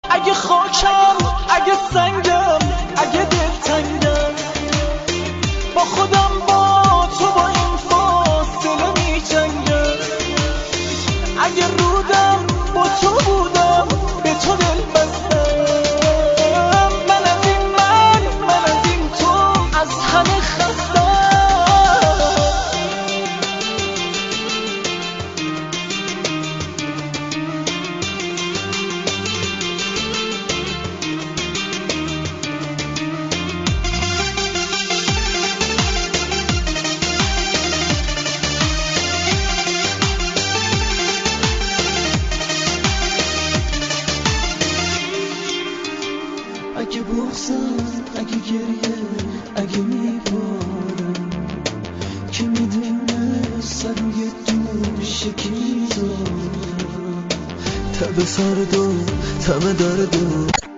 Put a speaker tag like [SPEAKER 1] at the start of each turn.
[SPEAKER 1] اگه خاکم، اگه سنگم، اگه دلتنگم، با خودم با تو با این فاصله می جنگم. اگه رودم با تو بودم به تو دل بستم. من از این تو از همه خستم. اگه بغضم، اگه گریه، اگه میبارم، که میدونه سر روی دوش یکی میذارم. تب سرد و تب درد و